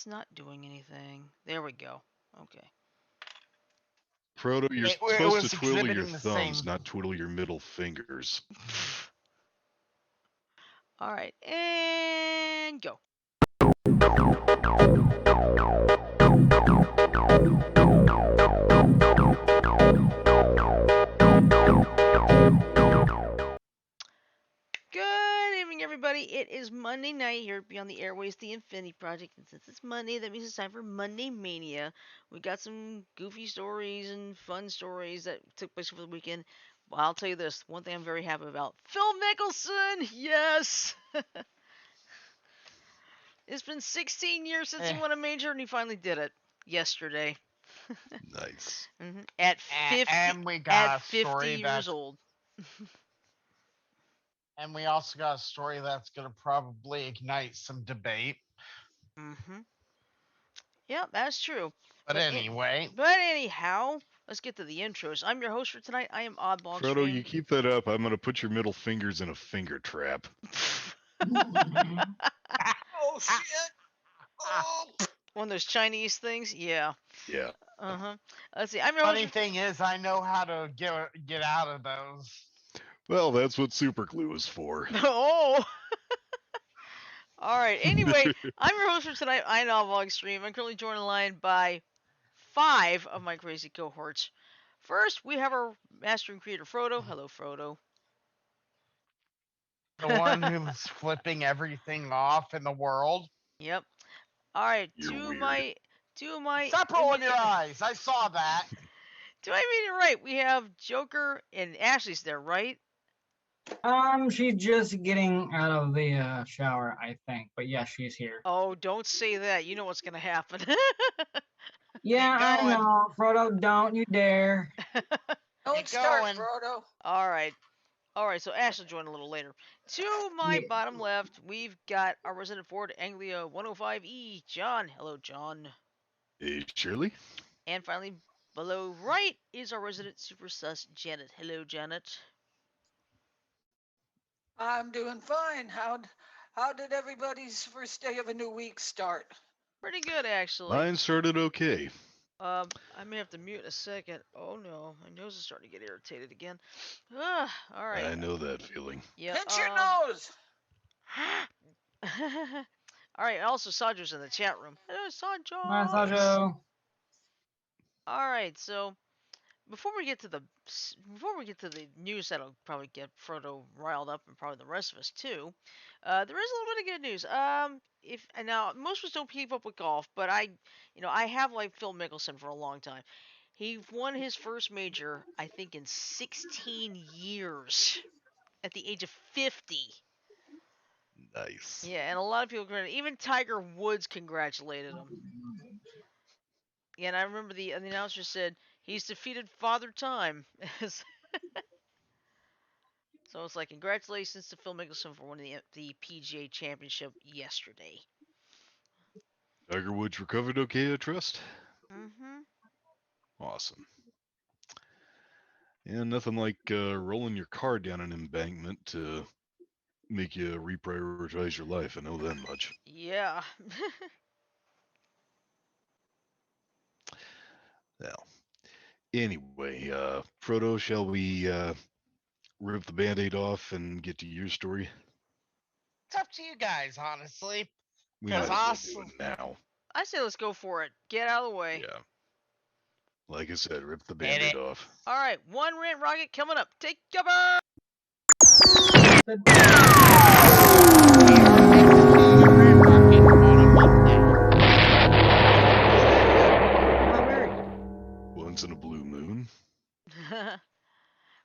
not doing anything. There we go. Okay. Frodo, you're It supposed to was twiddle your exhibiting the thumbs, same. not twiddle your middle fingers. All right, and go. Good evening, everybody. It is Monday night here at Beyond the Airways, the Infinity Project. And since it's Monday, that means it's time for Monday Mania. We got some goofy stories and fun stories that took place over the weekend. Well, I'll tell you this one thing I'm very happy about Phil Mickelson! Yes! It's been 16 years since he Eh, won a major, and he finally did it yesterday. Nice. At 50, and we at got a 50 story years that's old. and we also got a story that's going to probably ignite some debate. Mm-hmm. Yep, that's true. But But anyway, but anyhow, let's get to the intros. I'm your host for tonight. I am Oddball Frodo, you Extreme. keep that up. I'm going to put your middle fingers in a finger trap. Oh shit! Oh. One of those Chinese things. Yeah. Yeah. Let's see. I'm your funny host. thing is, I know how to get out of those. Well, that's what super glue is for. Oh. All right. Anyway, I'm your host for tonight. I'm Oddball Extreme. I'm currently joined on the line by 5 of my crazy cohorts. First, we have our master and creator Frodo. Hello, Frodo. The one who's flipping everything off in the world. Yep. All right. You're weird. To my Stop rolling your eyes. I saw that. Do I mean it right? We have Joker and Ashley's there, right? She's just getting out of the shower, I think. But yeah, she's here. Oh, don't say that. You know what's gonna happen. Yeah, Keep I going. know, Frodo. Don't you dare. Don't Keep start, going. Frodo. All right. All right, so Ash will join a little later. To my Yeah. bottom left, we've got our resident Ford Anglia 105E, John. Hello, John. Hey, Shirley? And finally, below right is our resident Super Sus, Janet. Hello, Janet. I'm doing fine. How did everybody's first day of a new week start? Pretty good, actually. Mine started okay. I may have to mute in a second. Oh no, my nose is starting to get irritated again. All right. I know that feeling. Yeah. Pinch your nose. All right. Also, Sajo's in the chat room. Hello, Hi, Sajo. Nice. Sajo. All right. So before we get to the news that'll probably get Frodo riled up and probably the rest of us too, there is a little bit of good news. If and now most of us don't keep up with golf, but I have liked Phil Mickelson for a long time. He won his first major, I think, in 16 years at the age of 50. Nice. Yeah, and a lot of people even Tiger Woods congratulated him. Yeah, and I remember the announcer said he's defeated Father Time. So it's like congratulations to Phil Mickelson for winning the PGA Championship yesterday. Tiger Woods recovered okay, I trust? Mm-hmm. Awesome. And nothing like rolling your car down an embankment to make you reprioritize your life. I know that much. Yeah. Now, anyway, Frodo, shall we rip the band-aid off and get to your story? It's up to you guys, honestly. We might Because as well do it now. I say let's go for it. Get out of the way. Yeah. Like I said, rip the Hit band-aid it. off. All right, one rant rocket coming up. Take cover. Once in a blue moon.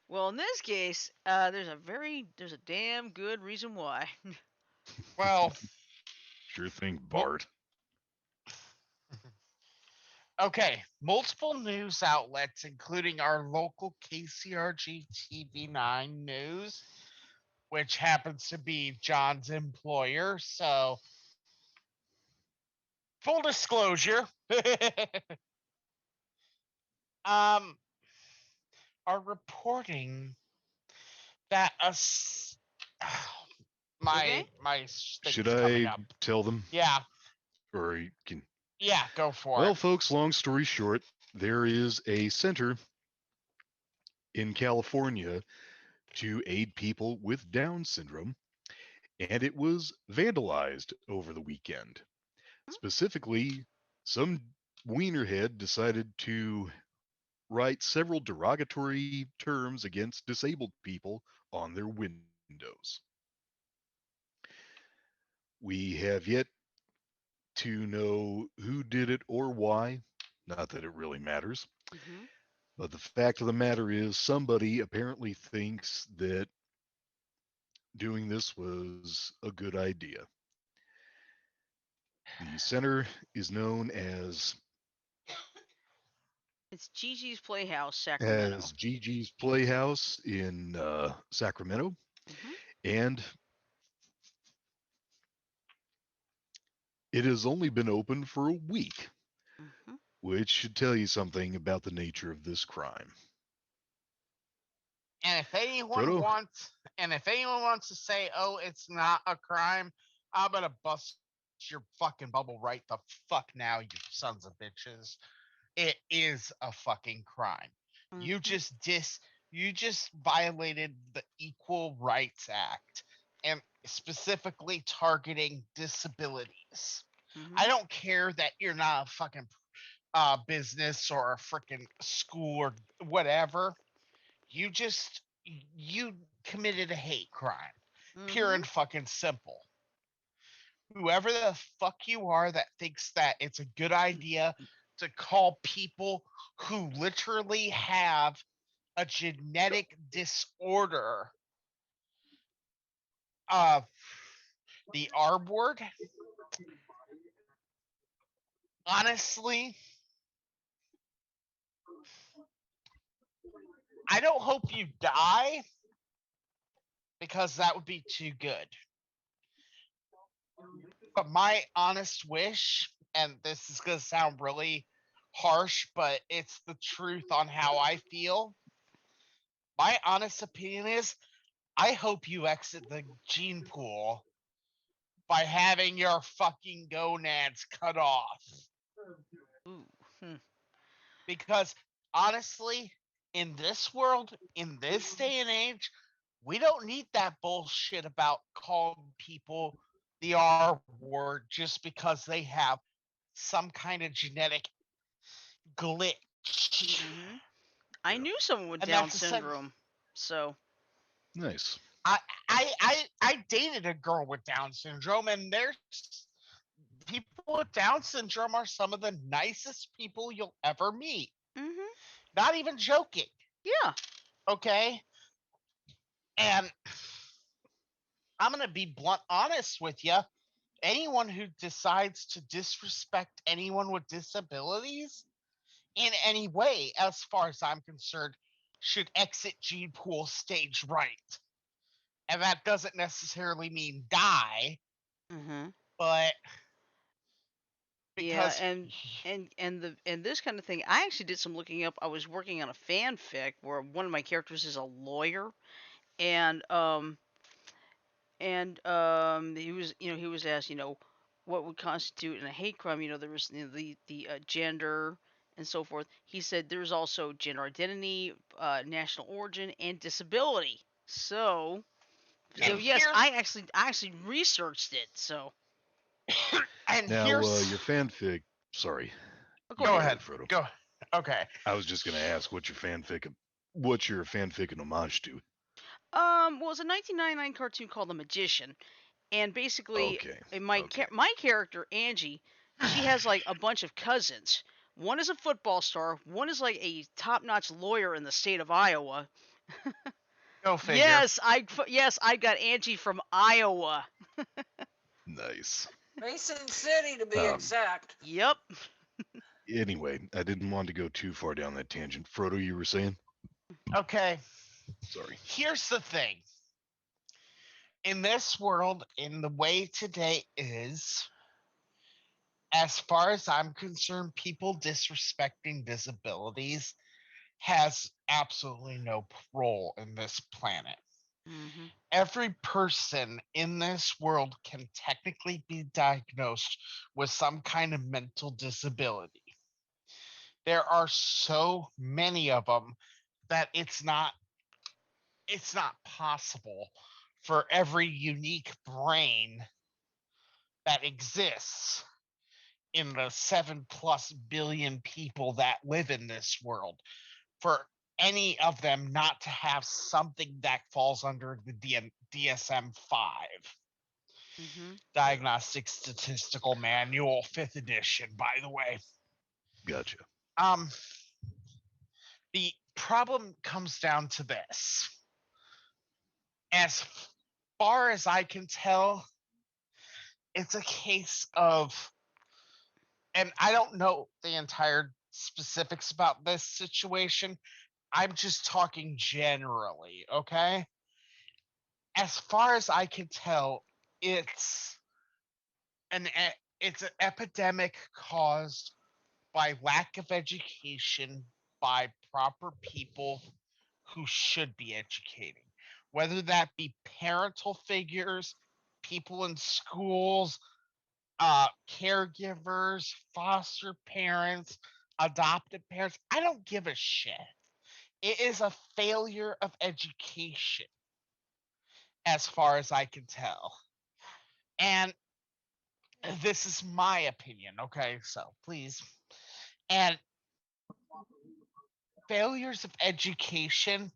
Well, in this case, there's a damn good reason why. Well, Sure thing, well, Bart. okay. Multiple news outlets, including our local KCRG TV9 News, which happens to be John's employer. So, full disclosure, um, are reporting that Okay. my Should thing's coming I up. tell them? Yeah. Or can Yeah, go for Well, it. folks, long story short, there is a center in California to aid people with Down syndrome, and it was vandalized over the weekend. Specifically, some wienerhead decided to write several derogatory terms against disabled people on their windows. We have yet to know who did it or why. Not that it really matters. Mm-hmm. But the fact of the matter is, somebody apparently thinks that doing this was a good idea. The center is known It's Gigi's Playhouse, as Sacramento. Gigi's Playhouse in Sacramento, Mm-hmm. and it has only been open for a week, Mm-hmm. which should tell you something about the nature of this crime. And if anyone Frodo, wants, to say, "Oh, it's not a crime," I'm gonna bust your fucking bubble right the fuck now, you sons of bitches. It is a fucking crime. You Mm-hmm. just you just violated the Equal Rights Act and specifically targeting disabilities. Mm-hmm. I don't care that you're not a fucking business or a freaking school or whatever. You committed a hate crime, pure Mm-hmm. and fucking simple. Whoever the fuck you are that thinks that it's a good idea to call people who literally have a genetic disorder of the R word, honestly, I don't hope you die because that would be too good. But my honest wish, and this is going to sound really harsh, but it's the truth on how I feel. My honest opinion is I hope you exit the gene pool by having your fucking gonads cut off. Ooh. Hmm. Because honestly, in this world, in this day and age, we don't need that bullshit about calling people the R word just because they have some kind of genetic glitch. Mm-hmm. I yeah, knew someone with And Down that's a syndrome, so. nice. I dated a girl with Down syndrome, and there's people with Down syndrome are some of the nicest people you'll ever meet. Mm-hmm. Not even joking. Yeah. Okay. And I'm going to be blunt honest with you. Anyone who decides to disrespect anyone with disabilities in any way, as far as I'm concerned, should exit gene pool stage right. And that doesn't necessarily mean die, Mm-hmm. but Yeah, because and this kind of thing, I actually did some looking up. I was working on a fanfic where one of my characters is a lawyer, and he was asked, what would constitute in a hate crime. There was the gender and so forth. He said there's also gender identity, national origin, and disability. So Yeah. yes, I actually researched it. So and Now, here's your fanfic. Sorry, oh, go you go go ahead. ahead, ahead. Frodo. Go. Okay. I was just going to ask what's your fanfic. What's your fanfic an homage to? Well, it's a 1999 cartoon called The Magician, and basically, Okay. my Okay. my character Angie, she has like a bunch of cousins. One is a football star. One is like a top-notch lawyer in the state of Iowa. Go figure. Yes, I got Angie from Iowa. Nice. Mason City, to be Um. exact. Yep. Anyway, I didn't want to go too far down that tangent. Frodo, you were saying? Okay. Sorry. Here's the thing. In this world, in the way today is, as far as I'm concerned, people disrespecting disabilities has absolutely no role in this planet. Mm-hmm. Every person in this world can technically be diagnosed with some kind of mental disability. There are so many of them that it's not possible for every unique brain that exists in the 7+ billion people that live in this world for any of them not to have something that falls under the DSM-5 Mm-hmm. Diagnostic Statistical Manual, 5th edition, by the way. Gotcha. Um, the problem comes down to this. As far as I can tell, it's a case of, and I don't know the entire specifics about this situation. I'm just talking generally, okay? As far as I can tell, it's it's an epidemic caused by lack of education by proper people who should be educating, whether that be parental figures, people in schools, caregivers, foster parents, adopted parents. I don't give a shit. It is a failure of education, as far as I can tell. And this is my opinion, okay? So please. And failures of education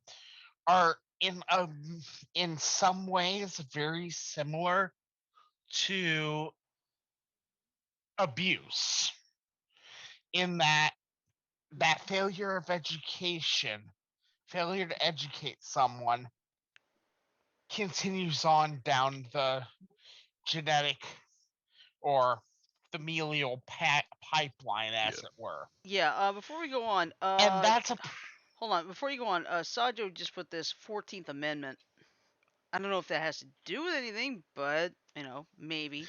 are in some ways very similar to abuse, in that failure of education, failure to educate someone, continues on down the genetic or familial pipeline, Yeah. as it were. Yeah. Before we go on, And that's a hold on. Before you go on, Sajo just put this 14th Amendment. I don't know if that has to do with anything, but maybe.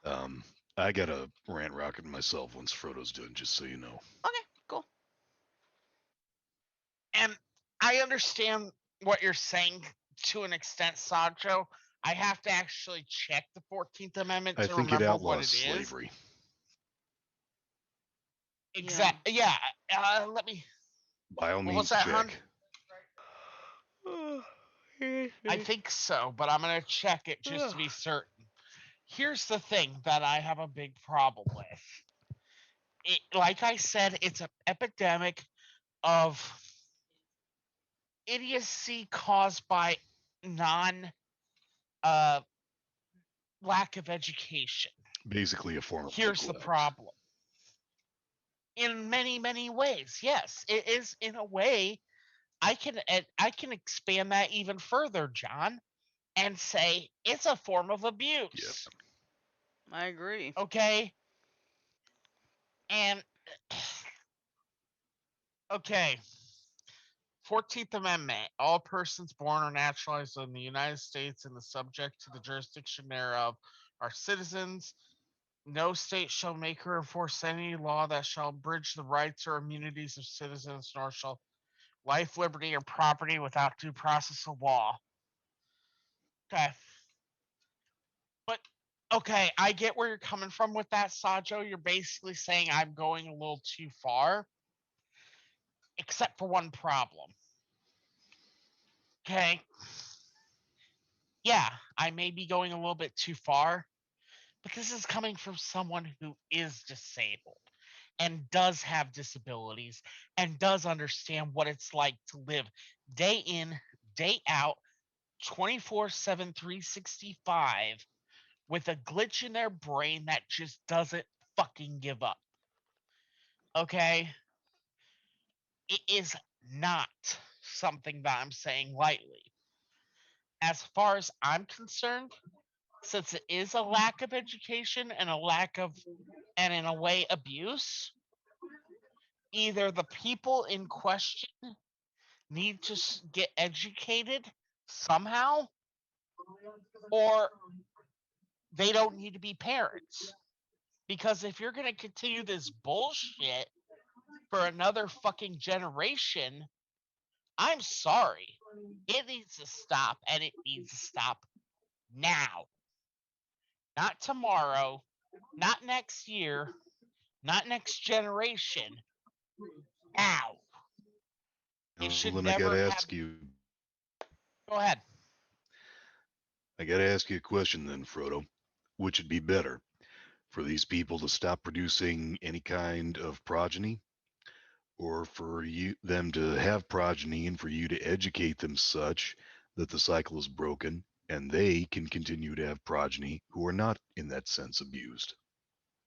Um, I got a rant rocket myself once Frodo's done, just so you know. Okay, cool. and I understand what you're saying to an extent, Sancho. I have to actually check the 14th Amendment I to think it remember what outlaws it is. slavery. Yeah. Yeah. Let me. By all What was means, that, hun? check. I think so, but I'm gonna check it just to be certain. Here's the thing that I have a big problem with. Like I said, it's an epidemic of idiocy caused by non uh, lack of education. Basically, a form of Here's the neglect. problem. In many, many ways, yes, it is. In a way, I can expand that even further, John, and say it's a form of Yeah. abuse. I agree. Okay, and okay. 14th Amendment. All persons born or naturalized in the United States and the subject to the jurisdiction thereof are citizens. No state shall make or enforce any law that shall abridge the rights or immunities of citizens, nor shall life, liberty, or property without due process of law. Okay. But okay, I get where you're coming from with that, Sajo. You're basically saying I'm going a little too far, except for one problem. Okay. Yeah, I may be going a little bit too far, but this is coming from someone who is disabled and does have disabilities and does understand what it's like to live day in, day out, 24/7, 365 with a glitch in their brain that just doesn't fucking give up. Okay? It is not something that I'm saying lightly. As far as I'm concerned, since it is a lack of education and a lack of, and in a way, abuse, either the people in question need to get educated somehow, or they don't need to be parents. Because if you're going to continue this bullshit for another fucking generation, I'm sorry. It needs to stop, and it needs to stop now. Not tomorrow, not next year, not next generation. Now. It Well, should then I got never to have. ask you. Go ahead. I got to ask you a question then, Frodo. Which would be better for these people to stop producing any kind of progeny, or for them to have progeny and for you to educate them such that the cycle is broken and they can continue to have progeny who are not in that sense abused?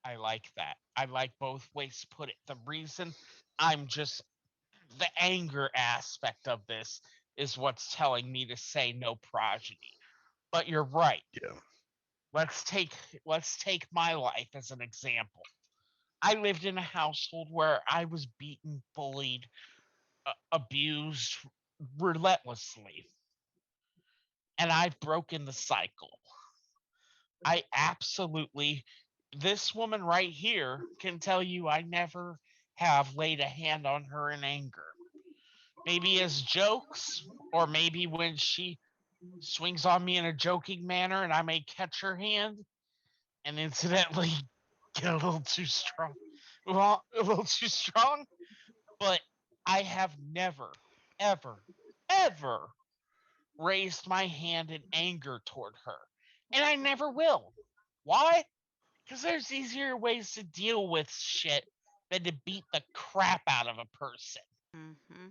I like that. I like both ways to put it. The reason I'm just the anger aspect of this is what's telling me to say no progeny. But you're right. Yeah. Let's take let's take my life as an example. I lived in a household where I was beaten, bullied, abused relentlessly, and I've broken the cycle. I absolutely this woman right here can tell you I never have laid a hand on her in anger. Maybe as jokes, or maybe when she swings on me in a joking manner and I may catch her hand and incidentally get a little too strong. Well, a little too strong, but I have never, ever, ever raised my hand in anger toward her. And I never will. Why? Because there's easier ways to deal with shit than to beat the crap out of a person. Mm-hmm.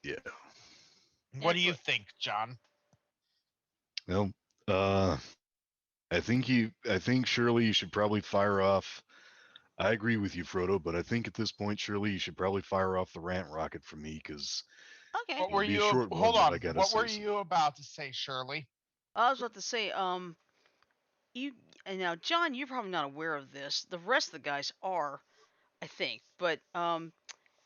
Yeah. What Yeah, do you but think, John? Well, I think Shirley, you should probably fire off. I agree with you, Frodo, but I think at this point, Shirley, you should probably fire off the rant rocket for me because okay. What it'll were be a you? short one, Hold but I on. gotta What were say something. you about to say, Shirley? I was about to say, you and now, John, you're probably not aware of this. The rest of the guys are, I think, but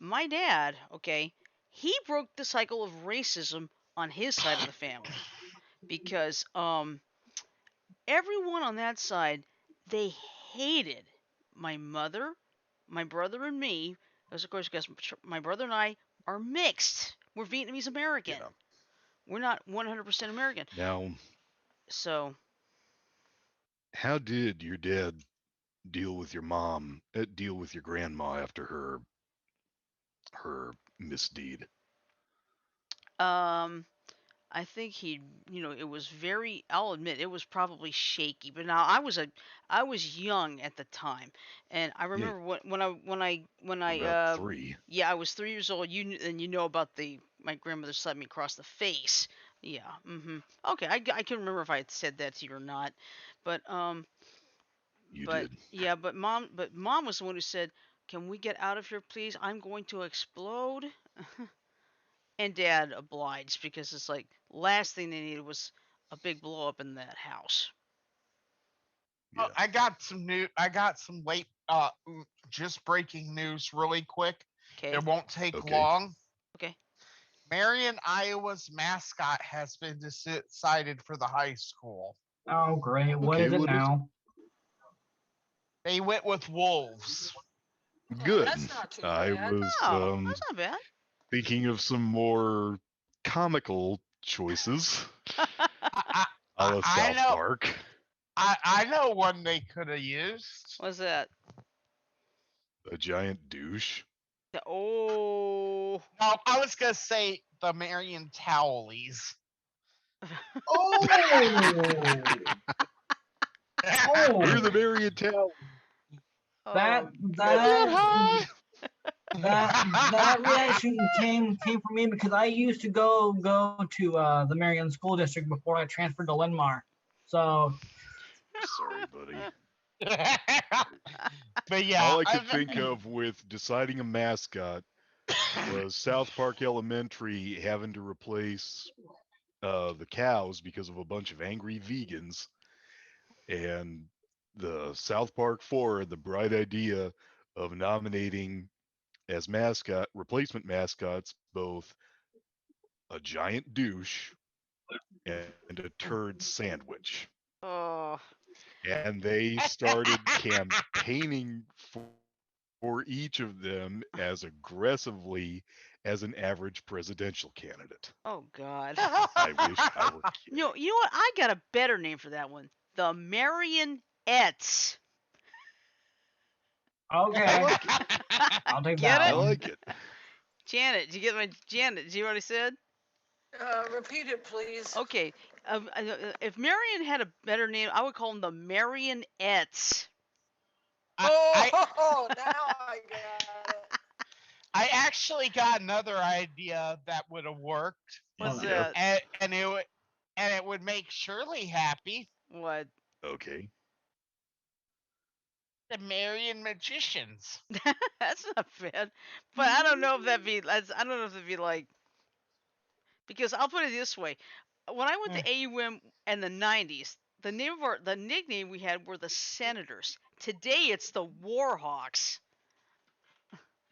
my dad, okay, he broke the cycle of racism on his side of the family because everyone on that side, they hated my mother, my brother, and me. Because of course, because my brother and I are mixed. We're Vietnamese American. Yeah. We're not 100% American. Now, So, how did your dad deal with your grandma after her misdeed? um, I think it was very. I'll admit it was probably shaky. But now I was young at the time, and I Yeah, remember when I about 3. yeah, I was 3 years old. And you know about the my grandmother slapped me across the face. Yeah. Okay, I can remember if I had said that to you or not, but You but did. yeah, but mom was the one who said, "Can we get out of here, please? I'm going to explode." And dad obliged because it's like last thing they needed was a big blow up in that house. Oh, Yeah. I got some new. I got some late. Just breaking news, really quick. It Okay. won't take Okay. long. Okay. Marion, Iowa's mascot has been decided for the high school. Oh, great. What Okay, is it what is it? now? They went with wolves. Oh, Good. that's not too I bad. was Oh, that's not bad. thinking of some more comical choices I a I, la I South know. Park. I know one they could have used. What's that? A giant douche. Oh. No, I was gonna say the Marion Towelies. Oh, We're the oh, Marion Town. that Oh Coming out that God. hot. that reaction came from me because I used to go to the Marion School District before I transferred to Linmar. So Sorry, buddy. but yeah, All I could think of with deciding a mascot was South Park Elementary having to replace the cows because of a bunch of angry vegans, and the South Park Four had the bright idea of nominating as mascot replacement mascots both a giant douche and a turd sandwich. Oh. And they started campaigning for for each of them as aggressively as an average presidential candidate. Oh God. I wish I were kidding. You know what? I got a better name for that one. The Marionettes. I Okay, like it. I'll take Get I that it? one. like it. Janet, did you get my Janet? Did you already said? Repeat it, please. Okay. If Marion had a better name, I would call them the Marionettes. I Oh, now I got it. I actually got another idea that would have worked, What's Oh, Yeah. that? and it would make Shirley happy. What? Okay. The Marion Magicians. That's not bad. But I don't know if that'd be. I don't know if that'd be like, because I'll put it this way: when I went Eh. to AUM in the '90s, the nickname we had were the Senators. Today it's the Warhawks.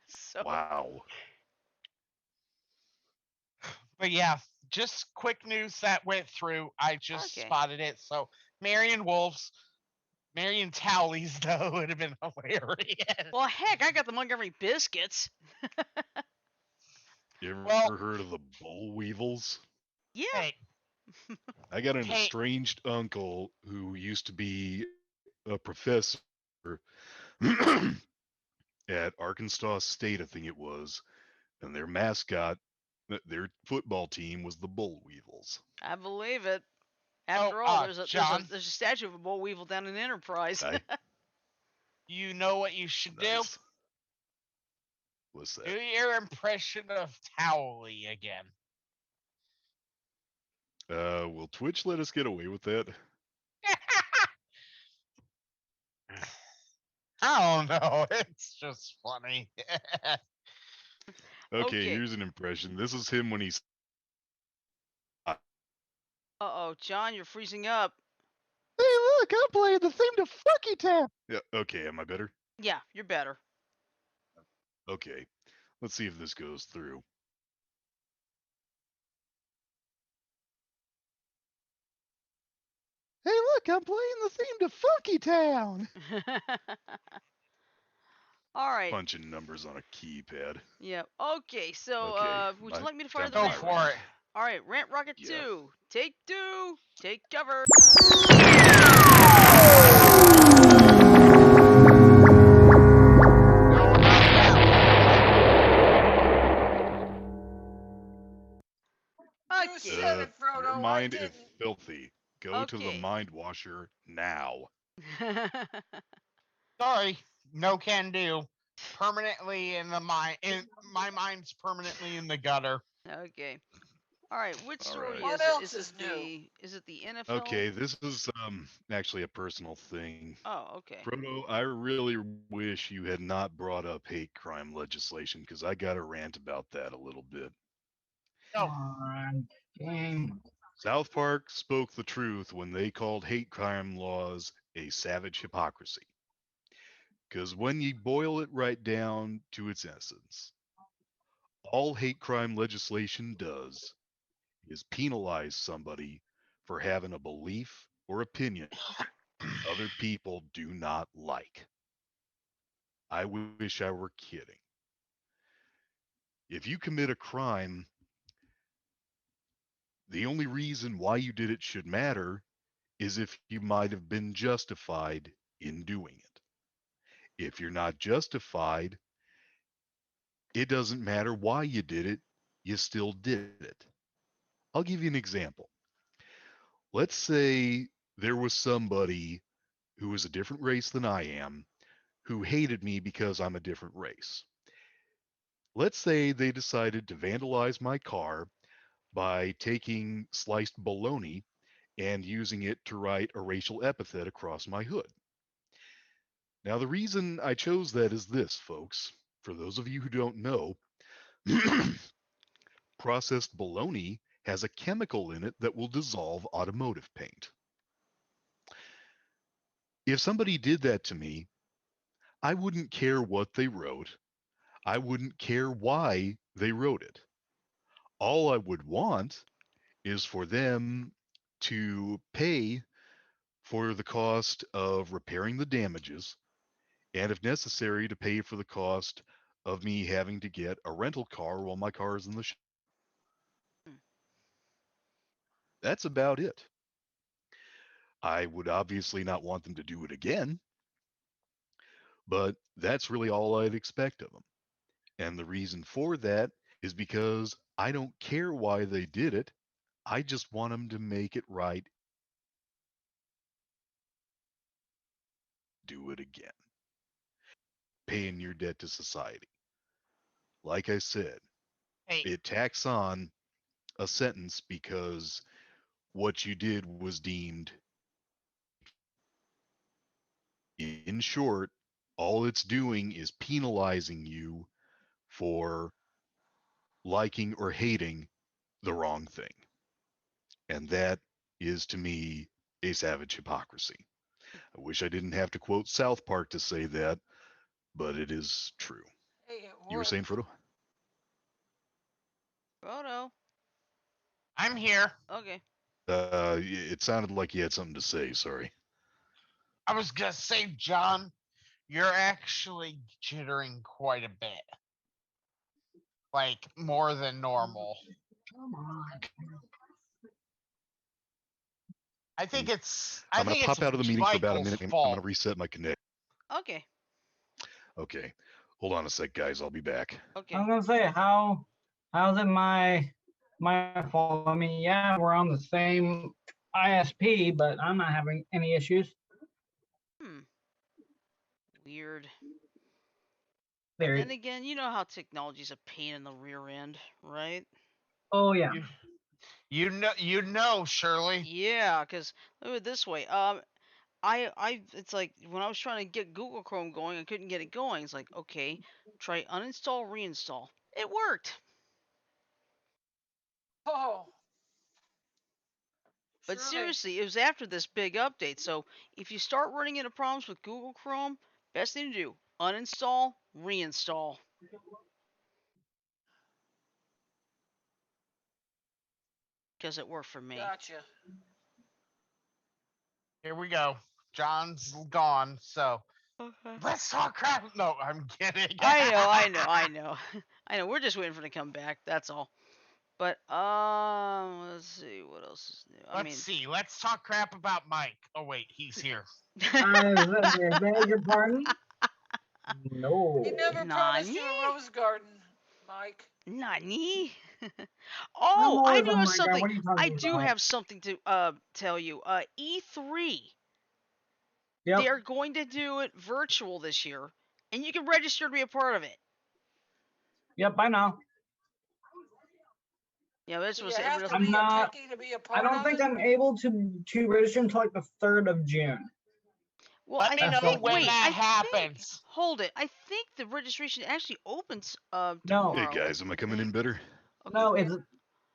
So Wow. But yeah, just quick news that went through. I just okay. spotted it. So Marion Wolves, Marion Towleys though would have been hilarious. Well, heck, I got the Montgomery Biscuits. You ever Well, heard of the Bull Weevils? Yeah. hey, I got an hey, estranged uncle who used to be a professor at Arkansas State, I think it was, and their mascot, their football team was the Bull Weevils. I believe it. oh, After all, there's a there's a John, there's a statue of a boll weevil down in Enterprise. I you know what you should do? nice. What's Do that? your impression of Towley again. Will Twitch let us get away with that? I don't know. It's just funny. Okay, Okay. here's an impression. This is him when he's. Uh-oh, John, you're freezing up. Hey, look, I'm playing the theme to Funky Town. Yeah. Okay, am I better? Yeah, you're better. Okay, let's see if this goes through. Hey, look, I'm playing the theme to Funky Town. All right. Punching numbers on a keypad. Yeah. Okay. So, Okay, would you like me to fire time the for Go my rant? for rant. it. All right, Rant Rocket Yeah. 2. Take 2. Take cover. No, not You Okay. said it, Your Frodo. I mind is didn't. filthy. Go to the Okay. mind washer now. that. Sorry, no can do. Permanently in the mind. In my mind's permanently in the gutter. Okay. All right. Which All story right. What is it? else is new? Is it the NFL? Okay, this is actually a personal thing. Oh, okay. Frodo, I really wish you had not brought up hate crime legislation because I got a rant about that a little bit. No, on, dang. South Park spoke the truth when they called hate crime laws a savage hypocrisy. Because when you boil it right down to its essence, all hate crime legislation does is penalize somebody for having a belief or opinion other people do not like. I wish I were kidding. If you commit a crime, the only reason why you did it should matter is if you might have been justified in doing it. If you're not justified, it doesn't matter why you did it, you still did it. I'll give you an example. Let's say there was somebody who was a different race than I am who hated me because I'm a different race. Let's say they decided to vandalize my car by taking sliced bologna and using it to write a racial epithet across my hood. Now, the reason I chose that is this, folks. For those of you who don't know, processed bologna has a chemical in it that will dissolve automotive paint. If somebody did that to me, I wouldn't care what they wrote. I wouldn't care why they wrote it. All I would want is for them to pay for the cost of repairing the damages and if necessary, to pay for the cost of me having to get a rental car while my car is in the shop. Hmm. That's about it. I would obviously not want them to do it again, but that's really all I'd expect of them. And the reason for that is because I don't care why they did it. I just want them to make it right and do it again. Paying your debt to society. Like I said, Hey, it tacks on a sentence because what you did was deemed. In short, all it's doing is penalizing you for liking or hating the wrong thing. And that is to me a savage hypocrisy. I wish I didn't have to quote South Park to say that, but it is true. Hey, You were what? saying, Frodo? Frodo. I'm here. Okay. It sounded like you had something to say. Sorry. I was gonna say, John, you're actually jittering quite a bit, like more than normal. Come on. I think it's I I'm going to think it's pop out of the meeting for about a Michael's minute. I'm going fault. to reset my connect. Okay. Okay. Hold on a sec, guys. I'll be back. Okay. I'm gonna say how's it my fault? I mean, yeah, we're on the same ISP, but I'm not having any issues. Hmm. Weird. But There. then again, you know how technology's a pain in the rear end, right? Oh yeah. You know, Shirley. Yeah, because look at it this way. It's like when I was trying to get Google Chrome going, I couldn't get it going. It's like, okay, try uninstall, reinstall. It worked. Oh, But Shirley. seriously, it was after this big update. So if you start running into problems with Google Chrome, best thing to do, uninstall, reinstall. Because it worked for me. Gotcha. Here we go. John's gone, so Okay. let's talk crap. No, I'm kidding. I know. I know. We're just waiting for it to come back. That's all. But let's see what else is new. I Let's mean, see. Let's talk crap about Mike. Oh wait, he's here. I beg your pardon. No. He never promised Nani? you a rose garden, Mike. Nani? I'm Oh, I always do on have my guard. something. What are you I talking do about? have something to tell you. E3. They Yep. are going to do it virtual this year, and you can register to be a part of it. Yep. I know. Yeah, that's Do what you everybody have else. to I'm be a not. techie to be a I part don't of think it? I'm able to register until like the 3rd of June. Well, Let I me That's know what. when wait. that I think. happens. Hold it. I think the registration actually opens No. Hey, tomorrow. guys, am I coming in think. better? Okay.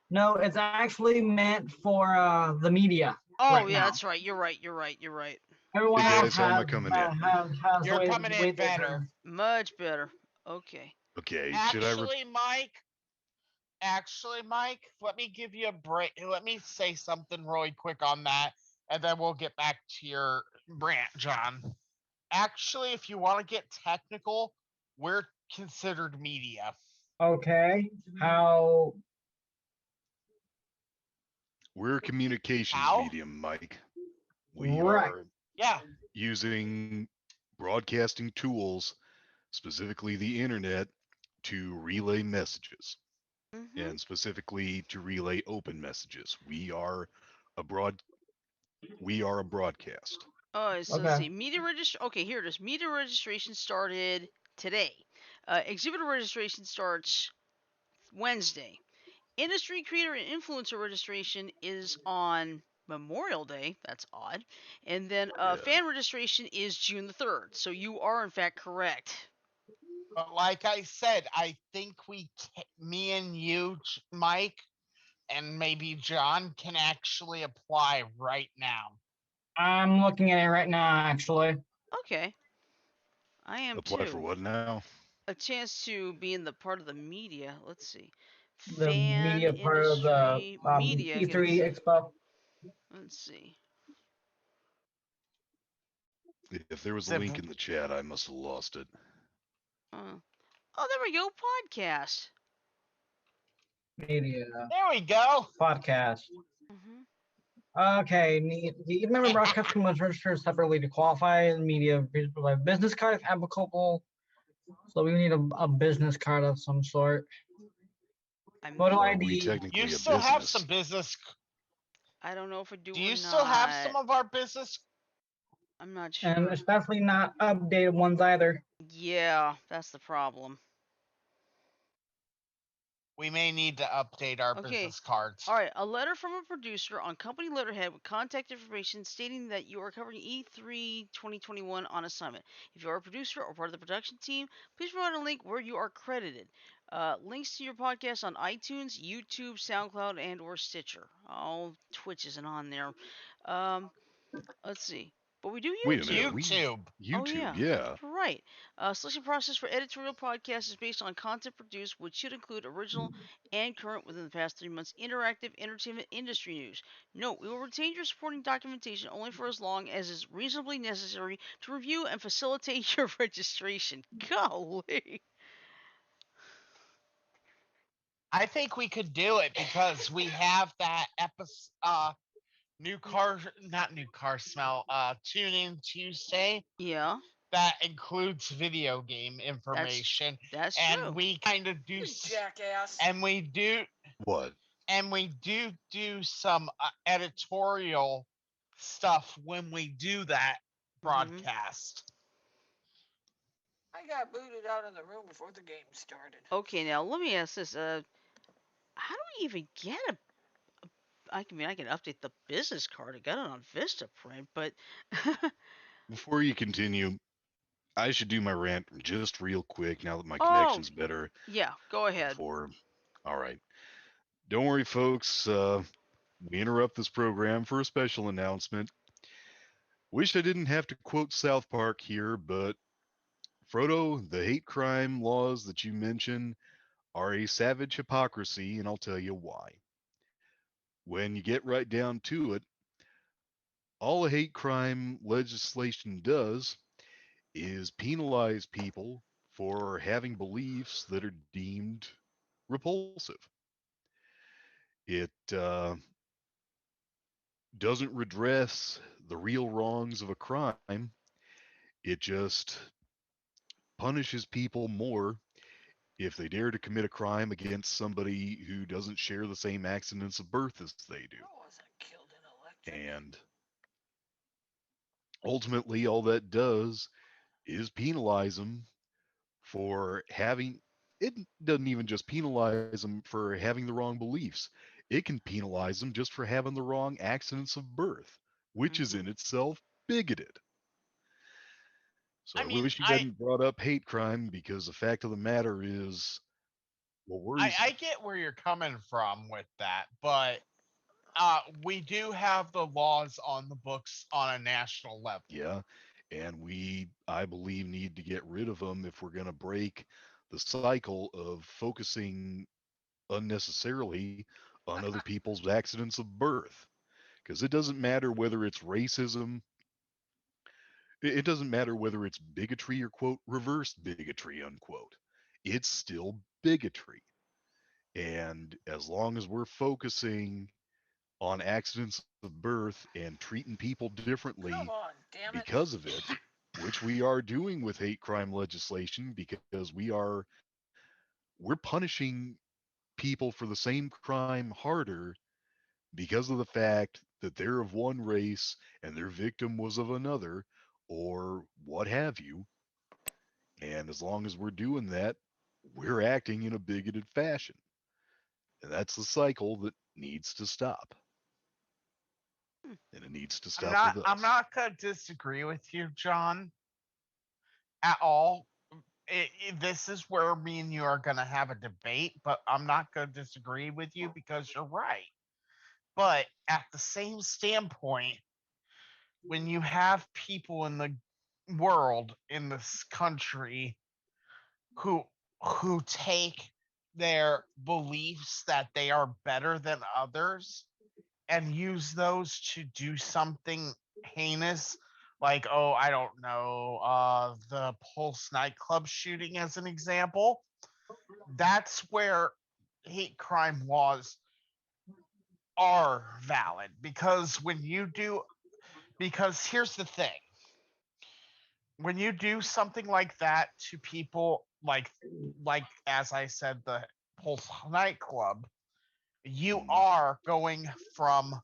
No. It's actually meant for the media Oh right yeah, now. that's right. You're right. You're right. You're right. Everyone Hey, else guys, how am Actually, I coming in? has the you're way coming in their better. turn. Much better. Okay. Okay, should I? Actually, Mike. Actually, Mike. Let me give you a break. Let me say something really quick on that, and then we'll get back to your rant, John. Actually, if you want to get technical, we're considered media. Okay. How? We're a communications How? medium, Mike. We Right. are Yeah. using broadcasting tools, specifically the internet, to relay messages, Mhm. and specifically to relay open messages. A broad we are a broadcast. Oh, so let's Okay. see. Media register. Okay, here it is. Media registration started today. Exhibitor registration starts Wednesday. Industry creator and influencer registration is on Memorial Day. That's odd. And then Yeah. fan registration is June the 3rd. So you are in fact correct. But like I said, I think me and you, Mike, and maybe John can actually apply right now. I'm looking at it right now, actually. Okay, I am Apply for too. what now? A chance to be in the part of the media. Let's see. The Fan media part of the industry media. E3 Expo. Let's see. If there was a link Simple. in the chat, I must have lost it. Uh, oh, there we go. Podcast. Media There we go. podcast. Hmm. Okay, the member broadcasting must register separately to qualify in media business card if applicable. So we need a business card of some sort. I'm Photo Are we ID. You technically a still have some business? business. I don't know if I do Do or you still have not. some of our business? I'm not And sure. especially not updated ones either. Yeah, that's the problem. We may need to update our Okay. business cards. All right, a letter from a producer on company letterhead with contact information stating that you are covering E3 2021 on assignment. If you are a producer or part of the production team, please provide a link where you are credited. Links to your podcast on iTunes, YouTube, SoundCloud, and/or Stitcher. Oh, Twitch isn't on there. Um, let's see. But we do Wait a minute. YouTube. YouTube. Oh YouTube, yeah, yeah. right. Selection process for editorial podcasts is based on content produced, which should include original and current within the past 3 months interactive entertainment industry news. Note: we will retain your supporting documentation only for as long as is reasonably necessary to review and facilitate your registration. Golly. I think we could do it because we have that episode. New car, not new car smell. Tune in Tuesday Yeah, that includes video game that's information, that's and true. we kind of do, You jackass. and we do, What? and we do some editorial stuff when we do that Hmm. broadcast. I got booted out of the room before the game started. Okay, now let me ask this. How do we even get a I mean, I can update the business card. I got it on VistaPrint, but Before you continue, I should do my rant just real quick now that my oh, connection's better. yeah, go ahead. Before, all right. Don't worry, folks. We interrupt this program for a special announcement. Wish I didn't have to quote South Park here, but Frodo, the hate crime laws that you mention are a savage hypocrisy, and I'll tell you why. When you get right down to it, all a hate crime legislation does is penalize people for having beliefs that are deemed repulsive. It doesn't redress the real wrongs of a crime. It just punishes people more if they dare to commit a crime against somebody who doesn't share the same accidents of birth as they do. I wasn't killed in electric. And ultimately, all that does is penalize them for having it doesn't even just penalize them for having the wrong beliefs. It can penalize them just for having the wrong accidents of birth, which is Hmm. in itself bigoted. So I I mean, wish you hadn't brought up hate crime because the fact of the matter is what worries I me. get where you're coming from with that, but we do have the laws on the books on a national level. Yeah. And we, I believe, need to get rid of them if we're going to break the cycle of focusing unnecessarily on other people's accidents of birth. Because it doesn't matter whether it's racism, it doesn't matter whether it's bigotry or, quote, reverse bigotry, unquote. It's still bigotry. And as long as we're focusing on accidents of birth and treating people differently Come on, damn it. because of it, which we are doing with hate crime legislation because we're punishing people for the same crime harder because of the fact that they're of one race and their victim was of another or what have you. And as long as we're doing that, we're acting in a bigoted fashion. And that's the cycle that needs to stop. Hmm. And it needs to I'm stop not with I'm us. not gonna disagree with you, John, at all. This is where me and you are gonna have a debate, but I'm not gonna disagree with you because you're right. But at the same standpoint, when you have people in the world in this country who take their beliefs that they are better than others and use those to do something heinous like, oh, I don't know, the Pulse nightclub shooting as an example. That's where hate crime laws are valid, because here's the thing, when you do something like that to people, like as I said, the Pulse nightclub, you Mm, are going from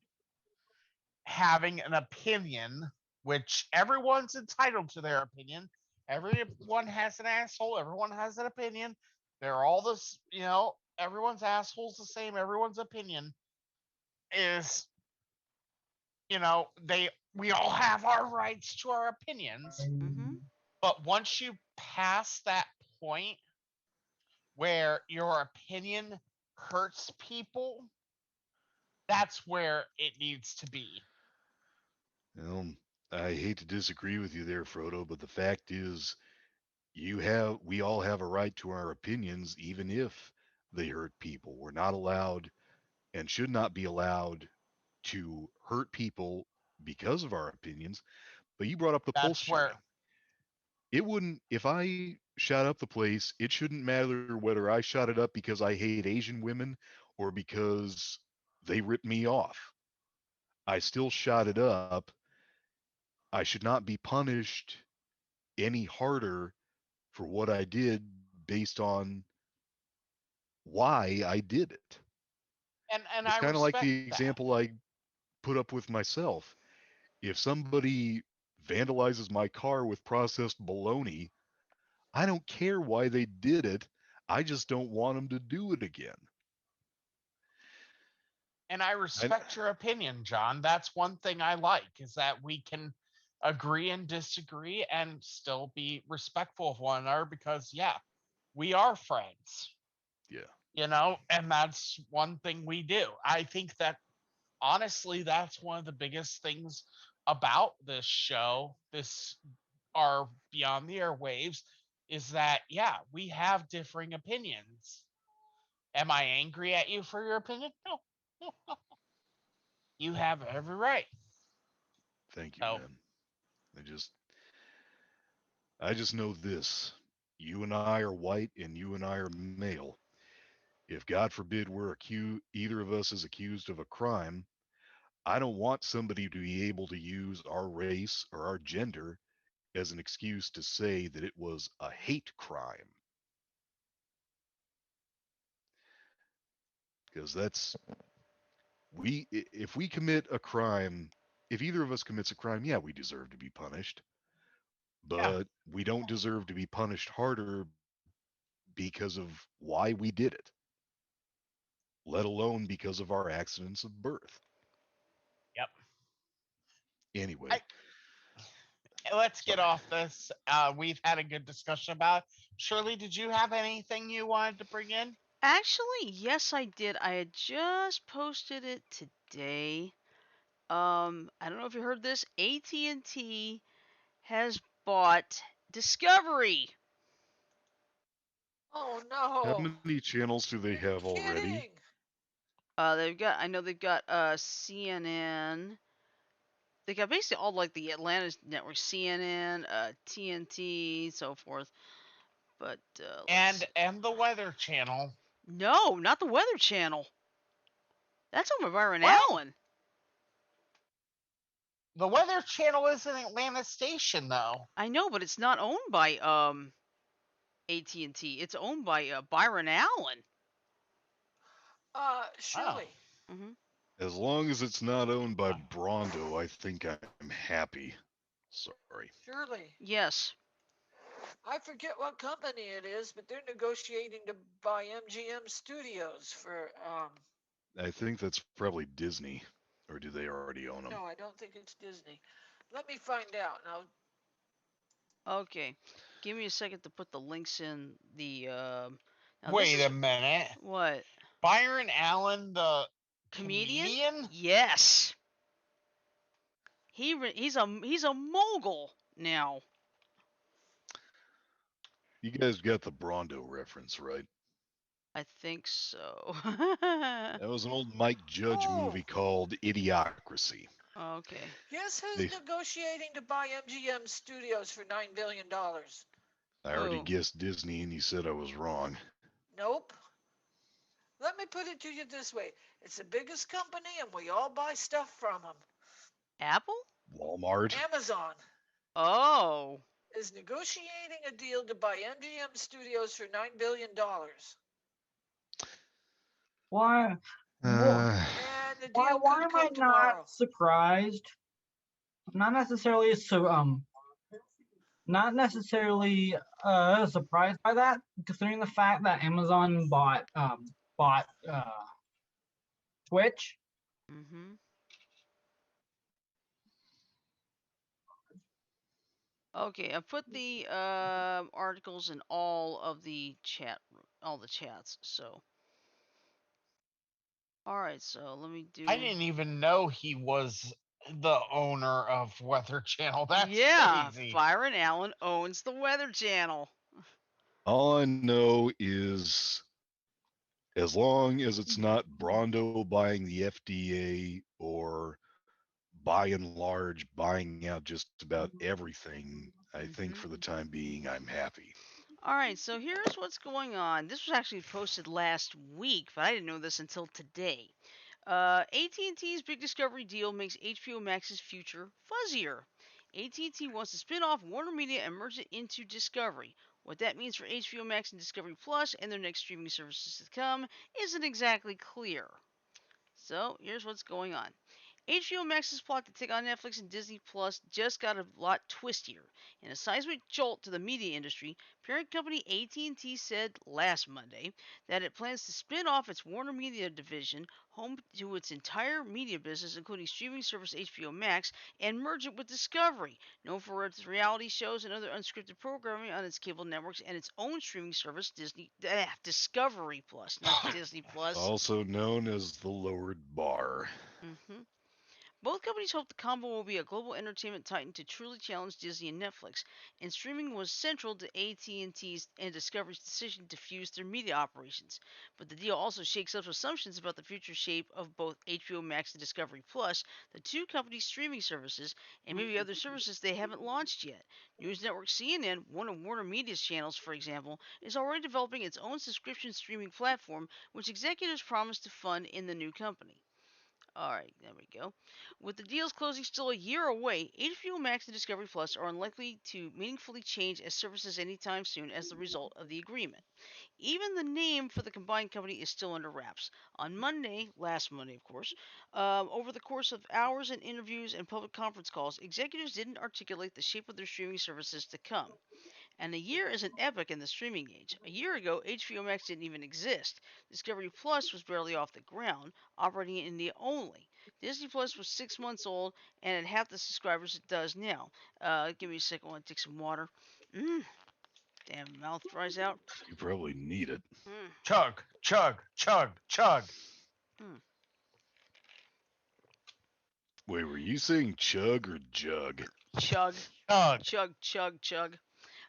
having an opinion, which everyone's entitled to their opinion. Everyone has an asshole. Everyone has an opinion. They're all this, everyone's asshole's the same. Everyone's opinion is, we all have our rights to our opinions. Mm-hmm. But once you pass that point where your opinion hurts people, that's where it needs to be. well, I hate to disagree with you there, Frodo, but the fact is, we all have a right to our opinions, even if they hurt people. We're not allowed and should not be allowed to hurt people because of our opinions. But you brought up the Pulse That's where shooting. It wouldn't, if I shot up the place, it shouldn't matter whether I shot it up because I hate Asian women or because they ripped me off. I still shot it up. I should not be punished any harder for what I did based on why I did it. and It's I kind of like the respect that. example I put up with myself. If somebody vandalizes my car with processed bologna, I don't care why they did it. I just don't want them to do it again. And I I, respect your opinion, John. That's one thing I like, is that we can agree and disagree and still be respectful of one another, because yeah, we are friends, yeah, and that's one thing we do. I think that honestly, that's one of the biggest things about this show, this our Beyond the Airwaves, is that yeah, we have differing opinions. Am I angry at you for your opinion? No, no, no. You have every right. thank you, So man. I just I just know this. You and I are white and you and I are male. If God forbid either of us is accused of a crime, I don't want somebody to be able to use our race or our gender as an excuse to say that it was a hate crime, because that's if we commit a crime, if either of us commits a crime, yeah, we deserve to be punished, yeah, but we don't deserve to be punished harder because of why we did it, let alone because of our accidents of birth. yep. Anyway, I, let's get sorry. off this. We've had a good discussion about it. Shirley, did you have anything you wanted to bring in? Actually, yes, I did. I had just posted it today. I don't know if you heard this. AT&T has bought Discovery. Oh How no. many channels do they You're have already? kidding. I know they've got CNN. They got basically all like the Atlanta network, CNN, TNT, so forth. But let's And the Weather Channel. no, not the Weather Channel. That's owned by Byron What? Allen. The Weather Channel is an Atlanta station, though. I know, but it's not owned by AT&T. It's owned by Byron Allen. Oh, Shirley. Hmm. As long as it's not owned by Brondo, I think I'm happy. Sorry. Shirley. Yes. I forget what company it is, but they're negotiating to buy MGM Studios for I think that's probably Disney. Or do they already own them? no, I don't think it's Disney. Let me find out. Now, Okay. Give me a second to put the links in the. Now this wait is a minute. what Byron Allen, the comedian? comedian? Yes. He's a mogul now. You guys got the Brondo reference, right? I think so. That was an old Mike Judge movie oh, called Idiocracy. Okay. Guess who's They, negotiating to buy MGM Studios for $9 billion? I already Who? guessed Disney, and you said I was wrong. Nope. Let me put it to you this way: it's the biggest company, and we all buy stuff from them. Apple? Walmart. Amazon Oh. is negotiating a deal to buy MGM Studios for $9 billion. Why? wh- Uh, And the Why? deal Why could am I come not tomorrow. surprised? Not necessarily not necessarily surprised by that, considering the fact that Amazon bought Twitch. Mm-hmm. Okay, I put the articles in all the chats. So, all right. So let me I do. didn't even know he was the owner of Weather Channel. That's Yeah, crazy. Byron Allen owns the Weather Channel. all I know is as long as it's not Brondo buying the FDA or by and large buying out just about everything, I think for Mm-hmm. the time being, I'm happy. All right, so here's what's going on. This was actually posted last week, but I didn't know this until today. AT&T's big Discovery deal makes HBO Max's future fuzzier. AT&T wants to spin off Warner Media and merge it into Discovery. What that means for HBO Max and Discovery Plus and their next streaming services to come isn't exactly clear. So here's what's going on. HBO Max's plot to take on Netflix and Disney Plus just got a lot twistier. In a seismic jolt to the media industry, parent company AT&T said last Monday that it plans to spin off its Warner Media division, home to its entire media business, including streaming service HBO Max, and merge it with Discovery, known for its reality shows and other unscripted programming on its cable networks, and its own streaming service, Discovery Plus, not Disney Plus. Also known as the lowered bar. hmm Both companies hope the combo will be a global entertainment titan to truly challenge Disney and Netflix, and streaming was central to AT&T's and Discovery's decision to fuse their media operations. But the deal also shakes up assumptions about the future shape of both HBO Max and Discovery Plus, the two companies' streaming services, and maybe other services they haven't launched yet. News network CNN, one of Warner Media's channels, for example, is already developing its own subscription streaming platform, which executives promise to fund in the new company. Alright, there we go. With the deals closing still a year away, HBO Max and Discovery Plus are unlikely to meaningfully change as services anytime soon as the result of the agreement. Even the name for the combined company is still under wraps. On Monday, last Monday, of course, over the course of hours and interviews and public conference calls, executives didn't articulate the shape of their streaming services to come. And a year is an epoch in the streaming age. A year ago, HBO Max didn't even exist. Discovery Plus was barely off the ground, operating in India only. Disney Plus was 6 months old and had half the subscribers it does now. Give me a second, I want to take some water. Mmm, damn, mouth dries out. You probably need it. Mmm, Chug, chug, chug, chug. mmm. Wait, were you saying chug or jug? Chug, Chug. chug, chug, chug.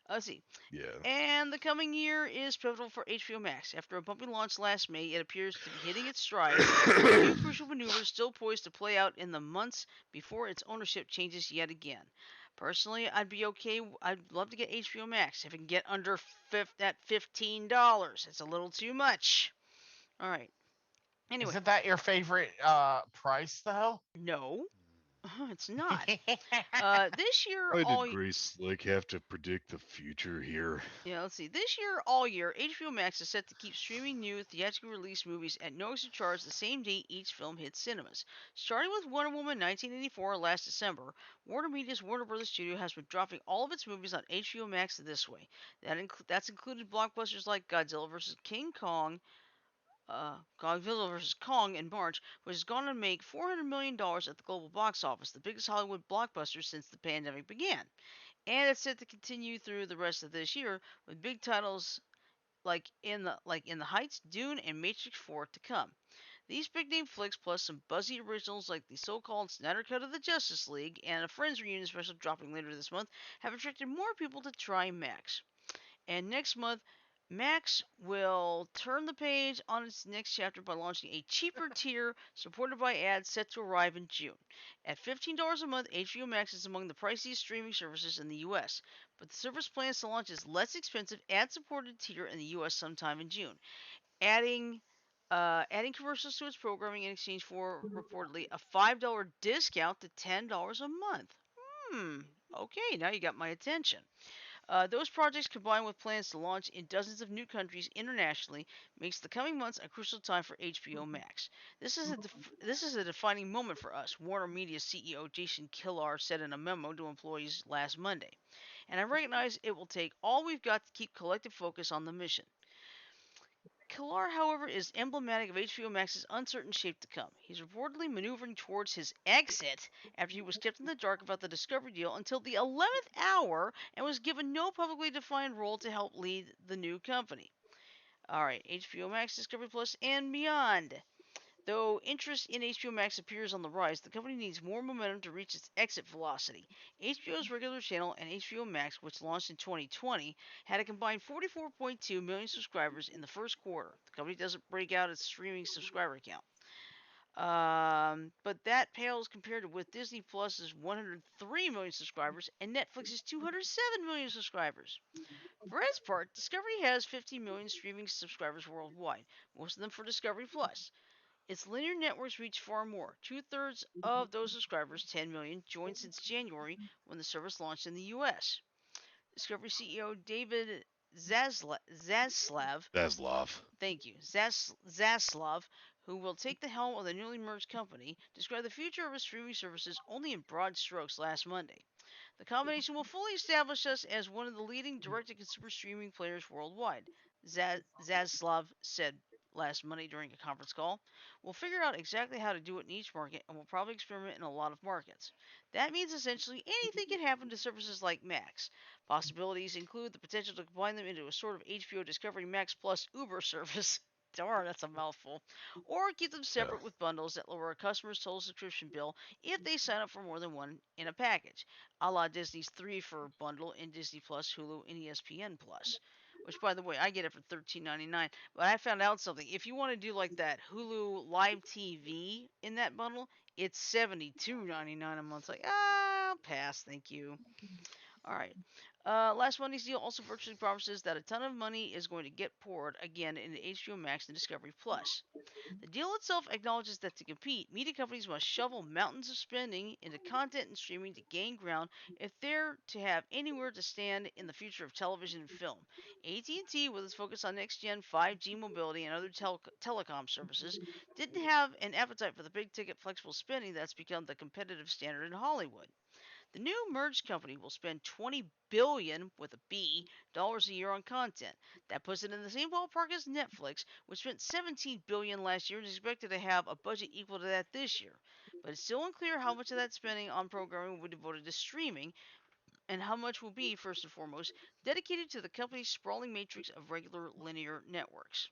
Let's see. Yeah. And the coming year is pivotal for HBO Max. After a bumpy launch last May, it appears to be hitting its stride, with a few crucial maneuvers still poised to play out in the months before its ownership changes yet again. Personally, I'd be okay. I'd love to get HBO Max if it can get under at $15. It's a little too much. All right. Anyway, Isn't that your favorite price though? no, it's not. This year, Why all did Grace like have to predict the future here? Yeah, let's see. This year, all year, HBO Max is set to keep streaming new theatrically released movies at no extra charge the same day each film hits cinemas. Starting with Wonder Woman 1984 last December, Warner Media's Warner Brothers studio has been dropping all of its movies on HBO Max this way. That's included blockbusters like Godzilla vs. King Kong, Godzilla vs. Kong in March, which has gone to make $400 million at the global box office, the biggest Hollywood blockbuster since the pandemic began. And it's set to continue through the rest of this year with big titles like in the Heights, Dune, and Matrix 4 to come. These big name flicks, plus some buzzy originals like the so-called Snyder Cut of the Justice League and a Friends reunion special dropping later this month, have attracted more people to try Max. And next month, Max will turn the page on its next chapter by launching a cheaper tier supported by ads set to arrive in June. At $15 a month, HBO Max is among the priciest streaming services in the US, but the service plans to launch its less expensive ad-supported tier in the US sometime in June, adding adding commercials to its programming in exchange for reportedly a $5 discount to $10 a month. Hmm. Okay, now you got my attention. Those projects, combined with plans to launch in dozens of new countries internationally, makes the coming months a crucial time for HBO Max. This is a defining moment for us, Warner Media CEO Jason Kilar said in a memo to employees last Monday. And I recognize it will take all we've got to keep collective focus on the mission. Kilar, however, is emblematic of HBO Max's uncertain shape to come. He's reportedly maneuvering towards his exit after he was kept in the dark about the Discovery deal until the 11th hour and was given no publicly defined role to help lead the new company. Alright, HBO Max, Discovery Plus, and beyond. Though interest in HBO Max appears on the rise, the company needs more momentum to reach its exit velocity. HBO's regular channel and HBO Max, which launched in 2020, had a combined 44.2 million subscribers in the first quarter. The company doesn't break out its streaming subscriber count. But that pales compared to with Disney Plus's 103 million subscribers and Netflix's 207 million subscribers. For its part, Discovery has 50 million streaming subscribers worldwide, most of them for Discovery Plus. Its linear networks reach far more. Two-thirds of those subscribers, 10 million, joined since January when the service launched in the US. Discovery CEO David Zaslav, Zaslav. thank you, Zaslav, who will take the helm of the newly merged company, described the future of its streaming services only in broad strokes last Monday. The combination will fully establish us as one of the leading direct-to-consumer streaming players worldwide, Zaslav said last Monday during a conference call. We'll figure out exactly how to do it in each market, and we'll probably experiment in a lot of markets. That means essentially anything can happen to services like Max. Possibilities include the potential to combine them into a sort of HBO Discovery Max Plus Uber service. Darn, that's a mouthful. Or keep them Yeah. separate with bundles that lower a customer's total subscription bill if they sign up for more than one in a package, a la Disney's 3 for bundle in Disney Plus, Hulu, and ESPN Plus. Which, by the way, I get it for $13.99. But I found out something. If you want to do like that Hulu Live TV in that bundle, it's $72.99 a month. It's like, I'll pass, thank you. All right. Last Monday's deal also virtually promises that a ton of money is going to get poured again into HBO Max and Discovery Plus. The deal itself acknowledges that to compete, media companies must shovel mountains of spending into content and streaming to gain ground if they're to have anywhere to stand in the future of television and film. AT&T, with its focus on next-gen 5G mobility and other telecom services, didn't have an appetite for the big-ticket flexible spending that's become the competitive standard in Hollywood. The new merged company will spend 20 billion with a B dollars a year on content. That puts it in the same ballpark as Netflix, which spent 17 billion last year and is expected to have a budget equal to that this year. But it's still unclear how much of that spending on programming will be devoted to streaming and how much will be, first and foremost, dedicated to the company's sprawling matrix of regular linear networks.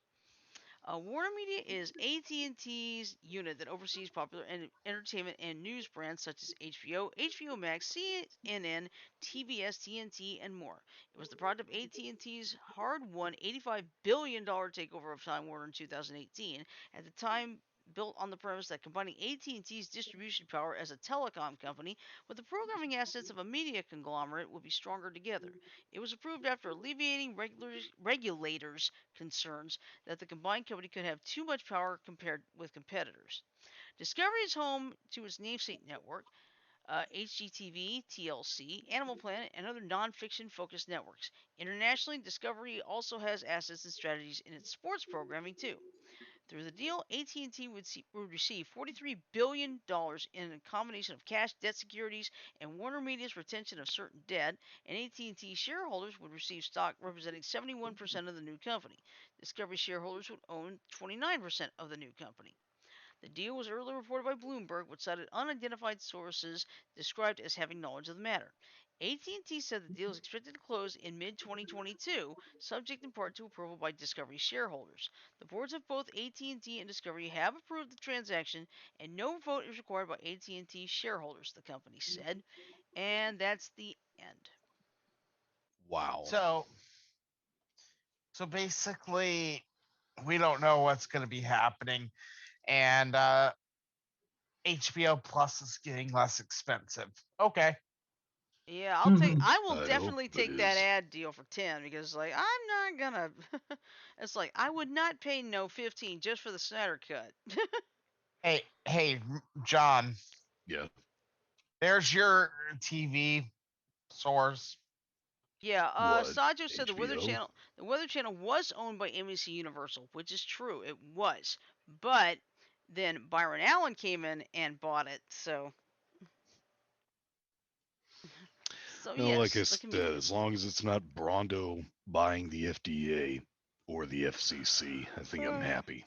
Warner Media is AT&T's unit that oversees popular entertainment and news brands such as HBO, HBO Max, CNN, TBS, TNT, and more. It was the product of AT&T's hard-won $85 billion takeover of Time Warner in 2018, at the time built on the premise that combining AT&T's distribution power as a telecom company with the programming assets of a media conglomerate would be stronger together. It was approved after alleviating regulators' concerns that the combined company could have too much power compared with competitors. Discovery is home to its namesake network, HGTV, TLC, Animal Planet, and other non-fiction focused networks. Internationally, Discovery also has assets and strategies in its sports programming too. Through the deal, AT&T would receive $43 billion in a combination of cash, debt securities, and Warner Media's retention of certain debt, and AT&T shareholders would receive stock representing 71% of the new company. Discovery shareholders would own 29% of the new company. The deal was earlier reported by Bloomberg, which cited unidentified sources described as having knowledge of the matter. AT&T said the deal is expected to close in mid-2022, subject in part to approval by Discovery shareholders. The boards of both AT&T and Discovery have approved the transaction, and no vote is required by AT&T shareholders, the company said. And that's the end. Wow. So So basically, we don't know what's going to be happening, and HBO Plus is getting less expensive. Okay. Yeah, I'll take. Mhm. I will I hope definitely it take that is. ad deal for 10 because, like, I'm not gonna. It's like I would not pay no 15 just for the Snyder cut. Hey, John. Yeah. There's your TV source. Yeah, What? Sajo said HBO? The Weather Channel was owned by NBC Universal, which is true. It was, but then Byron Allen came in and bought it. So Well, like I yes, the said, comedian. as long as it's not Brondo buying the FDA or the FCC, I think I'm happy.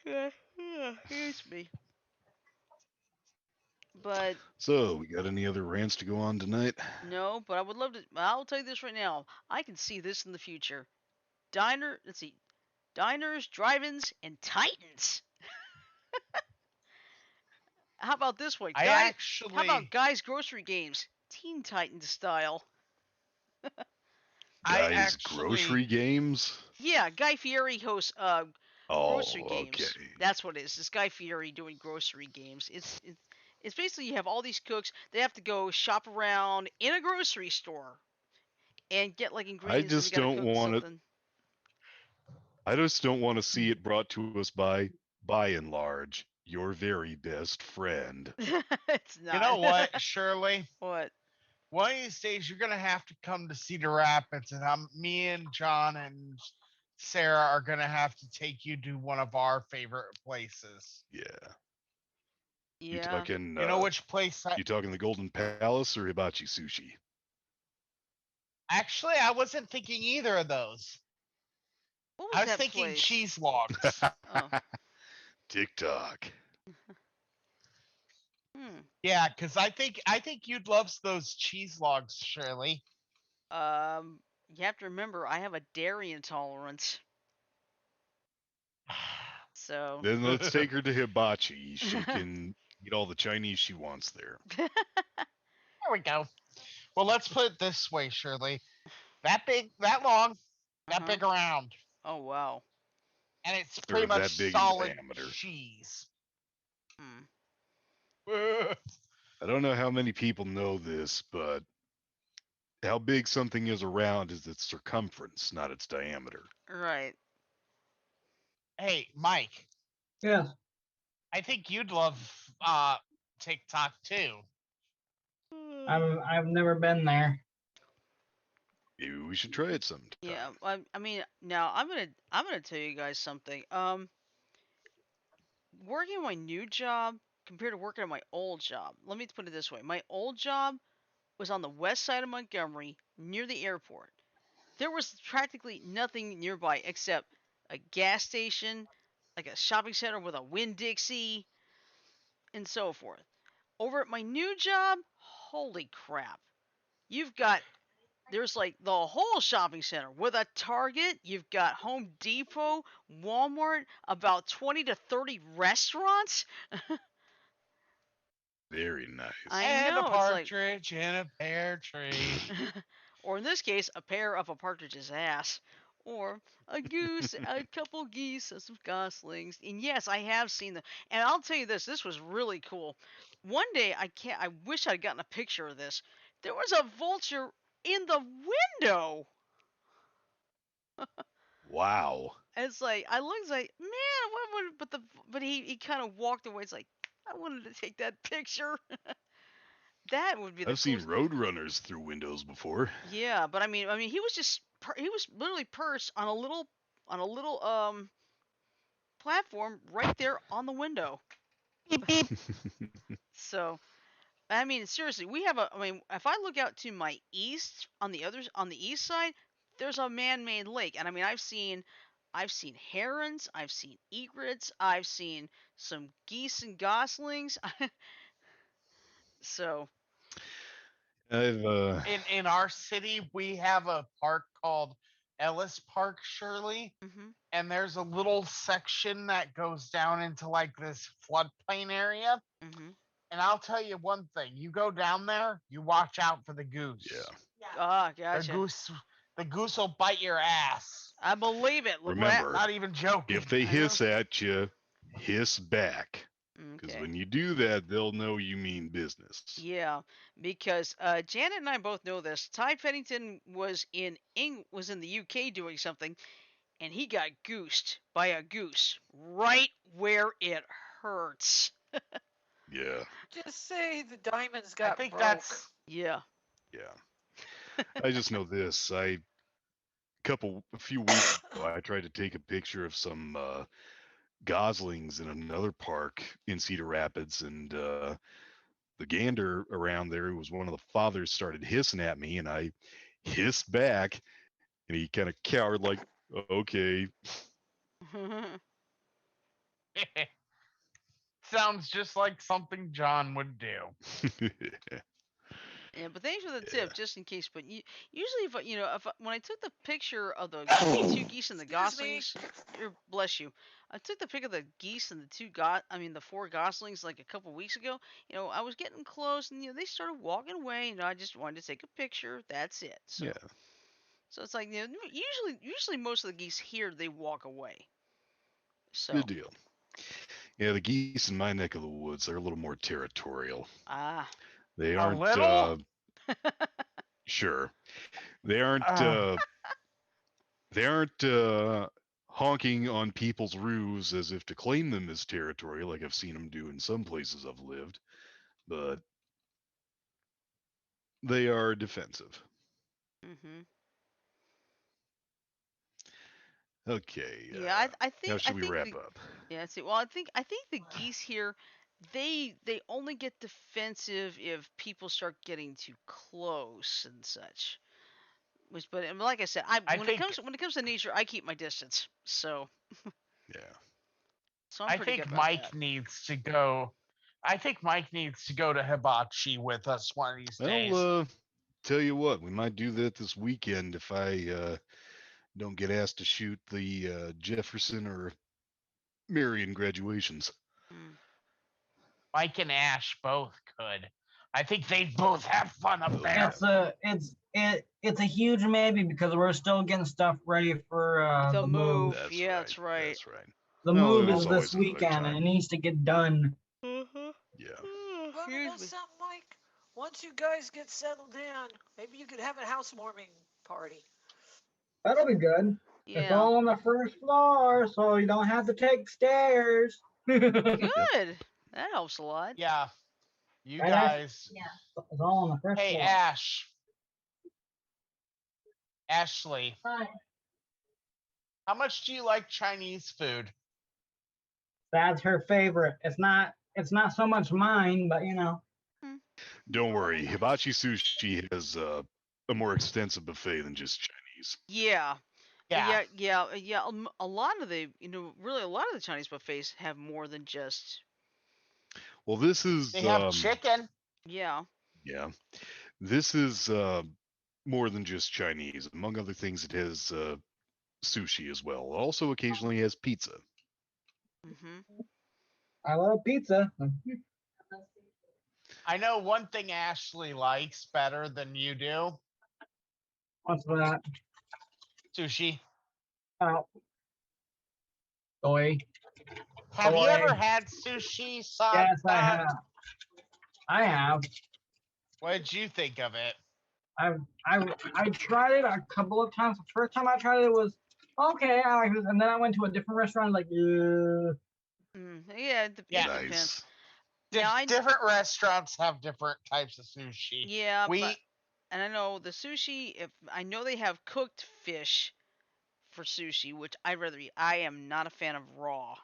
Excuse me. But So, we got any other rants to go on tonight? no, but I would love to. I'll tell you this right now. I can see this in the future. Let's see, diners, drive-ins, and Titans. How about this one, I guy? How about actually, guys' grocery games, Teen Titans style? I Guys, actually, grocery games? Yeah, Guy Fieri hosts grocery Oh, okay. games. That's what it is. It's Guy Fieri doing grocery games. It's basically you have all these cooks. They have to go shop around in a grocery store and get like I ingredients, and they just gotta don't cook want it. something. I just don't want to see it brought to us by and large, your very best friend. It's you not. know what, Shirley? What? One of these days, you're gonna have to come to Cedar Rapids, and me and John and Sarah are gonna have to take you to one of our favorite places. Yeah. You Yeah. talking You know which place? you talking the Golden Palace or hibachi sushi? Actually, I wasn't thinking either of those. What I was was that thinking place? cheese logs. Oh. TikTok. Hmm. Yeah, because I think you'd love those cheese logs, Shirley. You have to remember, I have a dairy intolerance, so. Then let's take her to hibachi. She can eat all the Chinese she wants there. There we go. Well, let's put it this way, Shirley. That big, that long, that Uh-huh. big around, Oh wow. and it's pretty Or much that big in solid diameter. cheese. Hmm. I don't know how many people know this, but how big something is around is its circumference, not its diameter. Right. Hey, Mike, Yes, I think you'd love TikTok too. I've never been there. Maybe we should try it sometime. Yeah, I mean, now I'm gonna tell you guys something. Working at my new job compared to working at my old job. Let me put it this way: my old job was on the west side of Montgomery, near the airport. There was practically nothing nearby except a gas station, like a shopping center with a Winn-Dixie, and so forth. Over at my new job, holy crap! You've got There's like the whole shopping center with a Target. You've got Home Depot, Walmart, about 20 to 30 restaurants. Very nice. I And a know, it's like, partridge in a pear tree. or in this case, a pair of a partridge's ass. Or a goose, a couple geese, and some goslings. And yes, I have seen them. And I'll tell you this, this was really cool. One day, I wish I'd gotten a picture of this. There was a vulture in the window. Wow. It's like I looked like, man, what would but he kind of walked away. It's like I wanted to take that picture. That would be the I've seen coolest. roadrunners through windows before. Yeah, but I mean, he was just he was literally perched on a little platform right there on the window. Beep beep. So I mean, seriously, we have a. I mean, if I look out to my east on the east side, there's a man-made lake, and I mean, I've seen herons, I've seen egrets, I've seen some geese and goslings. So, I've In our city, we have a park called Ellis Park, Shirley, mhm, and there's a little section that goes down into like this floodplain area. mhm. And I'll tell you one thing: you go down there, you watch out for the yeah. goose. Ah, The gotcha. goose, the goose will bite your ass. I believe it. Look Remember, Not even joking. if they I hiss know. at you, hiss back. Because Okay. when you do that, they'll know you mean business. Yeah, because Janet and I both know this. Ty Pennington was was in the UK doing something, and he got goosed by a goose right where it hurts. Yeah, Just say the diamonds I got think broke. that's Yeah. yeah. I just know this. A few weeks ago, I tried to take a picture of some goslings in another park in Cedar Rapids, and the gander around there, who was one of the fathers, started hissing at me, and I hissed back, and he kind of cowered like, okay. sounds just like something John would do. Yeah, but thanks for the tip, Yeah. just in case. But usually, when I took the picture of the two geese and the Excuse me. goslings, bless you, I took the pic of the geese and the four goslings like a couple weeks ago. I was getting close, and they started walking away. I just wanted to take a picture. That's it. So, Yeah. so it's like usually most of the geese here they walk away. Good So, deal. Yeah, the geese in my neck of the woods, they're a little more territorial. ah, They A aren't little. sure. They aren't Uh, uh they aren't honking on people's roofs as if to claim them as territory like I've seen them do in some places I've lived, but they are defensive. mhm. Okay, Yeah, I how think should we wrap up? yeah. See, well, I think the geese here, they only get defensive if people start getting too close and such. But like I said, I think when it comes to nature, I keep my distance. Yeah. So I'm I pretty good think about that. Mike needs to go. I think Mike needs to go to Hibachi with us one of these Well, days. tell you what, we might do that this weekend if I don't get asked to shoot the Jefferson or Marion graduations. Mm. Mike and Ash both could. I think they'd both have fun up Oh yeah. there. It's a huge maybe because we're still getting stuff ready for The the move. move, That's yeah, right. that's right. That's right. The Well, move it's is always this another weekend and it time. needs to get done. Uh-huh. Yeah. Want to know Excuse me. something, Mike? Once you guys get settled down, maybe you could have a housewarming party. That'll be good. It's Yeah, all on the first floor, so you don't have to take stairs. It's Yep. good. That helps a lot. Yeah, you Right, Ash? guys. all on the first Hey, floor. Ashley, Hi. how much do you like Chinese food? That's her favorite. It's not so much mine, but Mm. Don't worry. Hibachi Sushi has a more extensive buffet than just Chinese. Yeah, Yeah, yeah. A lot of really a lot of the Chinese buffets have more than just. Well, this is they have chicken. Yeah. yeah. This is more than just Chinese. Among other things, it has sushi as well. It also occasionally has pizza. Mhm. I love pizza. I know one thing Ashley likes better than you do: What's that? sushi. Oh, boy. Have you Boy. ever had sushi, son? Yes, I have. I have. What did you think of it? I tried it a couple of times. The first time I tried it was okay, I like this, and then I went to a different restaurant. Like, Yeah, Yeah, it depends. Nice. Now I different restaurants have different types of sushi. yeah, We and I know the sushi. If I know they have cooked fish for sushi, which I'd rather eat. I am not a fan of raw.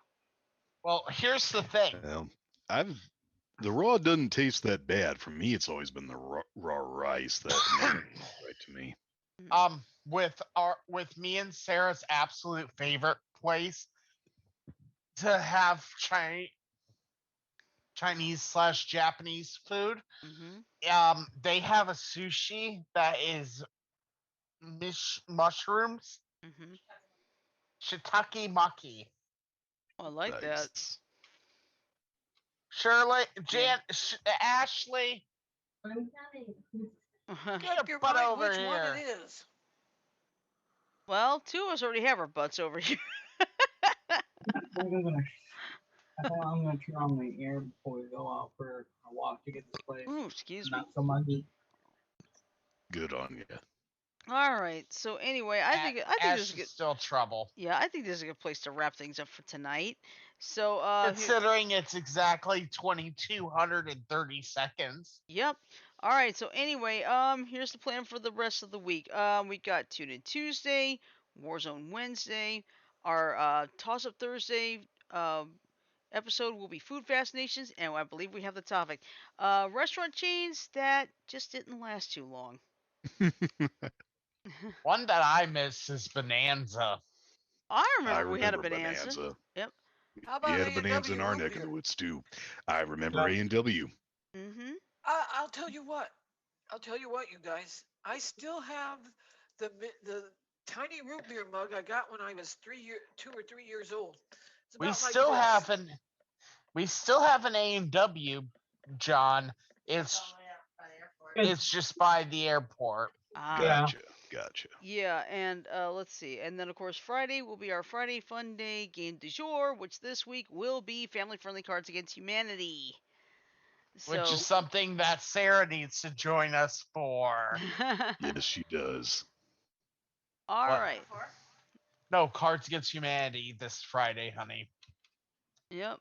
well, here's the thing. Well, I've the raw doesn't taste that bad. For me, it's always been the raw rice that never tastes right to me. Mm. With me and Sarah's absolute favorite place to have Chinese slash Japanese food. Mhm. They have a sushi that is mushrooms, Mhm. shiitake maki. Oh, I like that. Nice. Shirley, Yeah. Ashley, Uh-huh. get a Your butt mind over which one it here. is. Well, two of us already have our butts over here. I'm gonna. I think I'm gonna turn on my air before we go out for a walk to get this place Ooh, excuse me. not so muggy. Good on you. All right. So anyway, I think this Ash is is good. still trouble. Yeah, I think this is a good place to wrap things up for tonight. So here, Considering it's exactly 2230 seconds. yep. All right. So anyway, here's the plan for the rest of the week. We got Tune In Tuesday, Warzone Wednesday, our Toss Up Thursday. Episode will be food fascinations, and I believe we have the topic. Restaurant chains that just didn't last too long. One that I miss is Bonanza. I I remember we had a remember bonanza. Bonanza. Yep. How We about had A a and Bonanza in W our root neck of the beer? woods too. I remember Yep. A&W. Mhm. I'll tell you what. I'll tell you what, you guys. I still have the tiny root beer mug I got when I was 2 or 3 years old. It's We about like still this. have an we still have an A&W, John. It's It's it's just by the airport. Ah. yeah. Gotcha. Yeah, and let's see. And then, of course, Friday will be our Friday Fun Day game du jour, which this week will be family friendly Cards Against Humanity. Which is So, something that Sarah needs to join us for. Yes, she does. all What? right. No, Cards Against Humanity this Friday, honey. Yep.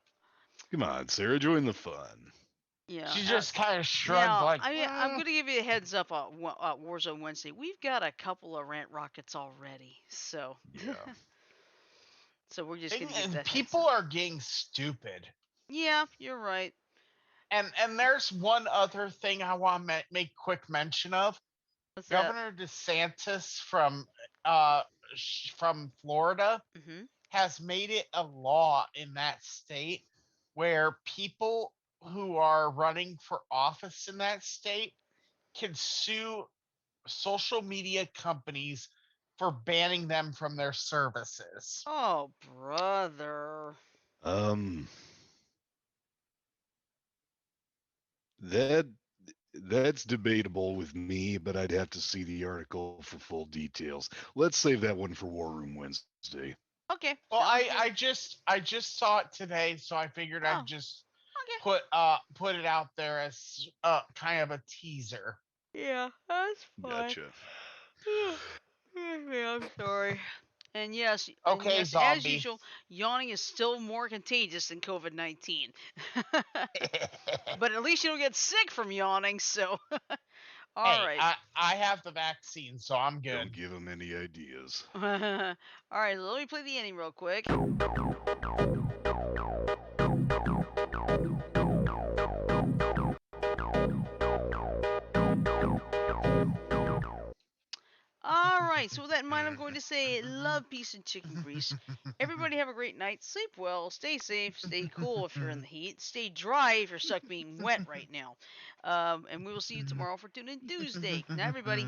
Come on, Sarah, join the fun. Yeah. She just kind of shrugged Now, like, I'm going to give you a heads up on Warzone Wednesday. We've got a couple of rant rockets already. So, Yeah. so we're just going to give that heads people up. are getting stupid. Yeah, you're right. And there's one other thing I want to make quick mention of. What's that? Governor DeSantis from Florida Mm-hmm. has made it a law in that state where people who are running for office in that state can sue social media companies for banning them from their services. Oh, brother. Um, that that's debatable with me, but I'd have to see the article for full details. Let's save that one for War Room Wednesday. Okay, Well, sounds I good. I just saw it today, so I figured Oh, I'd just okay. put it out there as kind of a teaser. Yeah, that's fine. Gotcha. I'm sorry. And Okay, yes, as zombie. usual, yawning is still more contagious than COVID-19. But at least you don't get sick from yawning, so all Hey, right. I have the vaccine, so I'm Don't good. give them any ideas. All right, let me play the ending real quick. All right, so with that in mind, I'm going to say love, peace, and chicken grease. Everybody have a great night. Sleep well. Stay safe. Stay cool if you're in the heat. Stay dry if you're stuck being wet right now. And we will see you tomorrow for Tune In Tuesday. Good night, everybody.